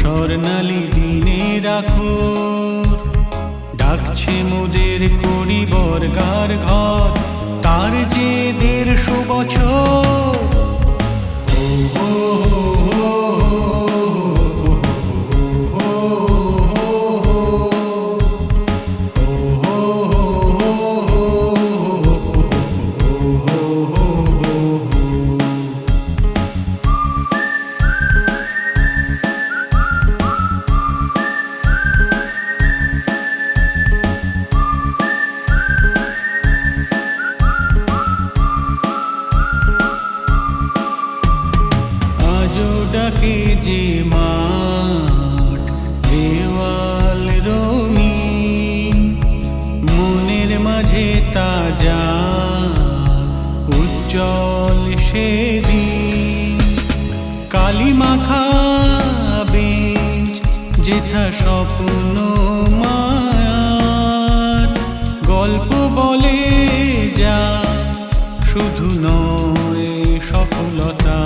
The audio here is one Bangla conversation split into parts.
স্বর্ণালী দিনে রাখো, ডাকছে মোদের করিবর গার ঘর, তার যে 150 বছর। ডাকে যে মাঠ দেওয়াল রঙিন, মনের মাঝে তাজা উজ্জ্বল সেদিন। কালি মাখা বেঞ্চ যেথা স্বপ্ন মায়ার, গল্প বলে যা শুধু নয় সফলতা।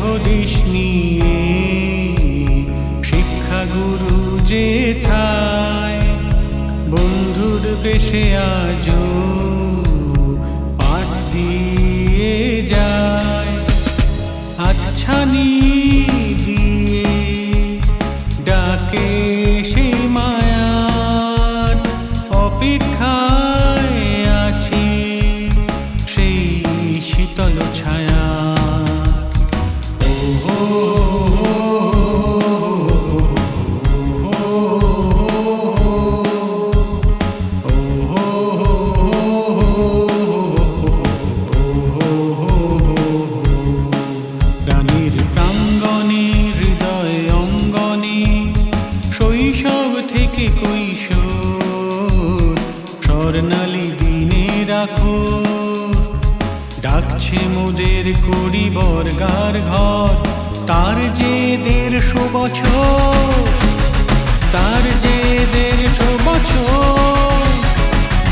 হদিশ নিয়ে শিক্ষাগুরু যেথায়, বন্ধুর বেশে আজো পাঠ দিয়ে যায়। হাতছানি দিয়ে ডাকে সে মায়ার, অপেক্ষায় আছি সেই শীতল ছায়া। প্রাণীর প্রাঙ্গণে হৃদয় অঙ্গনে শৈশব থেকে কৈশোর, স্বর্ণালী দিনে রাখো, ডাকছে মোদের করিবর গার ঘর, তার যে 150 বছর, তার যে 150 বছর,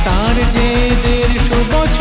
তার যে 150 বছর।